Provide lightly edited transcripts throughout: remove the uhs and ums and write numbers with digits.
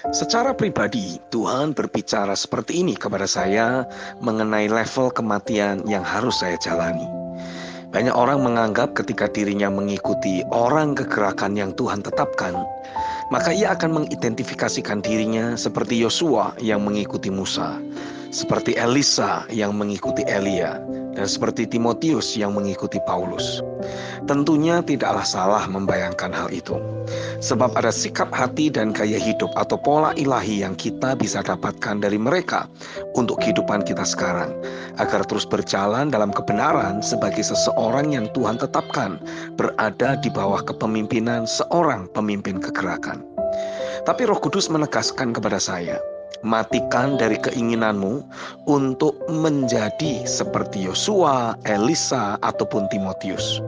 Secara pribadi, Tuhan berbicara seperti ini kepada saya mengenai level kematian yang harus saya jalani. Banyak orang menganggap ketika dirinya mengikuti orang kegerakan yang Tuhan tetapkan, maka ia akan mengidentifikasikan dirinya seperti Yosua yang mengikuti Musa, seperti Elisa yang mengikuti Elia, dan seperti Timotius yang mengikuti Paulus. Tentunya tidaklah salah membayangkan hal itu. Sebab ada sikap hati dan gaya hidup atau pola ilahi yang kita bisa dapatkan dari mereka untuk kehidupan kita sekarang, agar terus berjalan dalam kebenaran sebagai seseorang yang Tuhan tetapkan berada di bawah kepemimpinan seorang pemimpin kegerakan. Tapi Roh Kudus menegaskan kepada saya, matikan dari keinginanmu untuk menjadi seperti Yosua, Elisa, ataupun Timotius.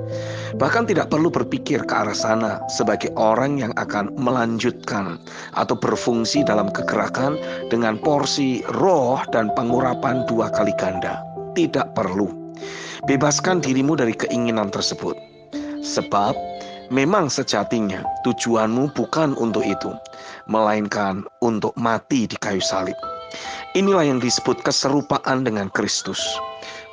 Bahkan tidak perlu berpikir ke arah sana sebagai orang yang akan melanjutkan atau berfungsi dalam kegerakan dengan porsi roh dan pengurapan 2 kali ganda. Tidak perlu. Bebaskan dirimu dari keinginan tersebut. Sebab memang sejatinya tujuanmu bukan untuk itu, melainkan untuk mati di kayu salib. Inilah yang disebut keserupaan dengan Kristus.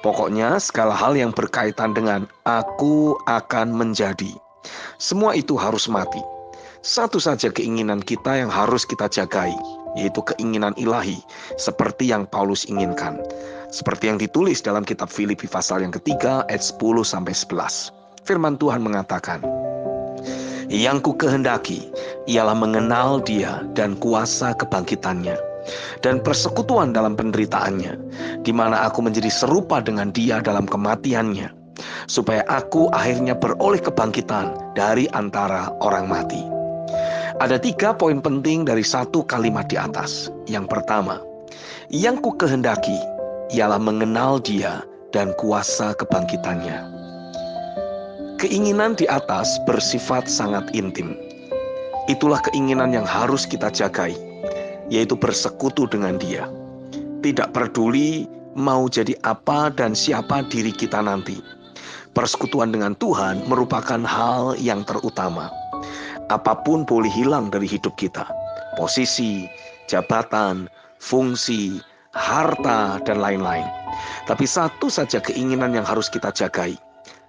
Pokoknya segala hal yang berkaitan dengan aku akan menjadi, semua itu harus mati. Satu saja keinginan kita yang harus kita jagai, yaitu keinginan ilahi, seperti yang Paulus inginkan. Seperti yang ditulis dalam kitab Filipi pasal yang ketiga ayat 10-11. Firman Tuhan mengatakan, yang ku kehendaki ialah mengenal Dia dan kuasa kebangkitannya, dan persekutuan dalam penderitaannya, di mana aku menjadi serupa dengan Dia dalam kematiannya, supaya aku akhirnya beroleh kebangkitan dari antara orang mati. Ada 3 poin penting dari 1 kalimat di atas. Yang pertama, yang ku kehendaki ialah mengenal Dia dan kuasa kebangkitannya. Keinginan di atas bersifat sangat intim. Itulah keinginan yang harus kita jagai, yaitu bersekutu dengan Dia. Tidak peduli mau jadi apa dan siapa diri kita nanti. Persekutuan dengan Tuhan merupakan hal yang terutama. Apapun boleh hilang dari hidup kita. Posisi, jabatan, fungsi, harta, dan lain-lain. Tapi satu saja keinginan yang harus kita jagai,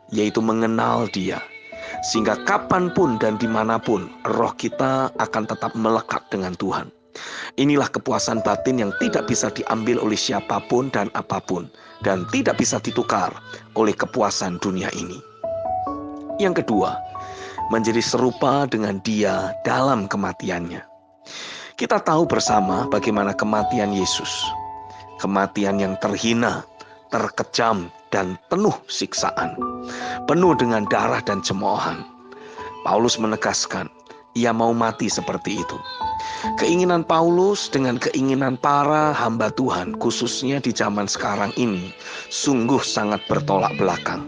yaitu mengenal Dia. Sehingga kapanpun dan dimanapun roh kita akan tetap melekat dengan Tuhan. Inilah kepuasan batin yang tidak bisa diambil oleh siapapun dan apapun, dan tidak bisa ditukar oleh kepuasan dunia ini. Yang kedua, menjadi serupa dengan Dia dalam kematiannya. Kita tahu bersama bagaimana kematian Yesus. Kematian yang terhina, terkejam, dan penuh siksaan. Penuh dengan darah dan cemoohan. Paulus menegaskan, ia mau mati seperti itu. Keinginan Paulus dengan keinginan para hamba Tuhan, khususnya di zaman sekarang ini, sungguh sangat bertolak belakang.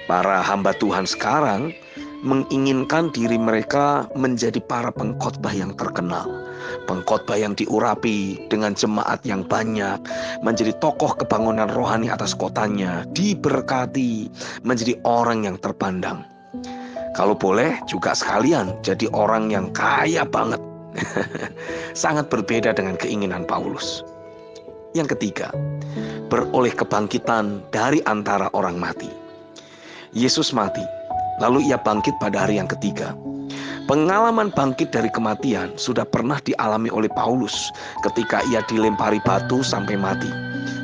Para hamba Tuhan sekarang menginginkan diri mereka menjadi para pengkhotbah yang terkenal, pengkhotbah yang diurapi dengan jemaat yang banyak, menjadi tokoh kebangunan rohani atas kotanya, diberkati, menjadi orang yang terpandang. Kalau boleh juga sekalian jadi orang yang kaya banget. Sangat berbeda dengan keinginan Paulus. Yang ketiga, beroleh kebangkitan dari antara orang mati. Yesus mati, lalu ia bangkit pada hari yang ketiga. Pengalaman bangkit dari kematian sudah pernah dialami oleh Paulus ketika ia dilempari batu sampai mati.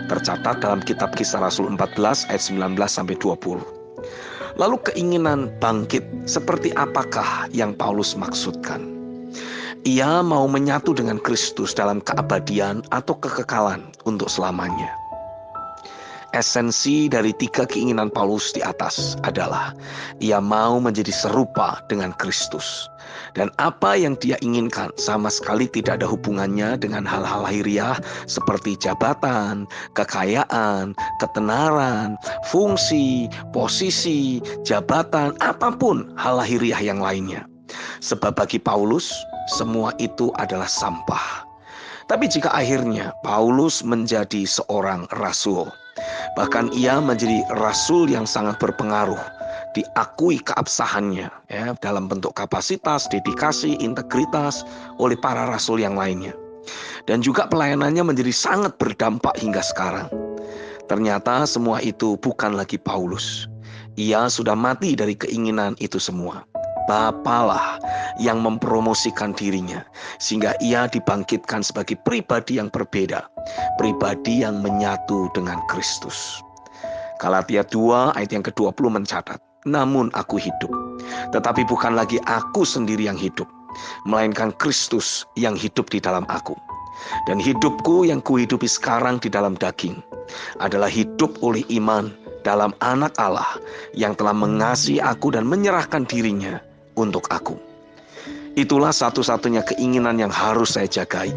Tercatat dalam kitab Kisah Rasul 14 ayat 19-20. Lalu keinginan bangkit seperti apakah yang Paulus maksudkan? Ia mau menyatu dengan Kristus dalam keabadian atau kekekalan untuk selamanya. Esensi dari 3 keinginan Paulus di atas adalah ia mau menjadi serupa dengan Kristus. Dan apa yang dia inginkan sama sekali tidak ada hubungannya dengan hal-hal lahiriah seperti jabatan, kekayaan, ketenaran, fungsi, posisi, jabatan, apapun hal lahiriah yang lainnya. Sebab bagi Paulus, semua itu adalah sampah. Tapi jika akhirnya Paulus menjadi seorang rasul, bahkan ia menjadi rasul yang sangat berpengaruh diakui keabsahannya ya, dalam bentuk kapasitas, dedikasi, integritas oleh para rasul yang lainnya. Dan juga pelayanannya menjadi sangat berdampak hingga sekarang. Ternyata semua itu bukan lagi Paulus. Ia sudah mati dari keinginan itu semua. Bapalah yang mempromosikan dirinya sehingga ia dibangkitkan sebagai pribadi yang berbeda, pribadi yang menyatu dengan Kristus. Galatia 2 ayat yang ke-20 mencatat, namun aku hidup, tetapi bukan lagi aku sendiri yang hidup, melainkan Kristus yang hidup di dalam aku. Dan hidupku yang kuhidupi sekarang di dalam daging adalah hidup oleh iman dalam Anak Allah yang telah mengasihi aku dan menyerahkan dirinya untuk aku. Itulah satu-satunya keinginan yang harus saya jagai.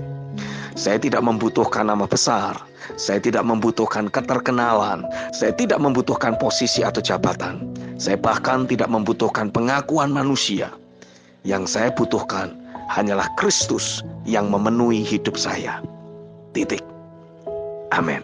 Saya tidak membutuhkan nama besar, saya tidak membutuhkan keterkenalan, saya tidak membutuhkan posisi atau jabatan, saya bahkan tidak membutuhkan pengakuan manusia. Yang saya butuhkan hanyalah Kristus yang memenuhi hidup saya. Titik. Amin.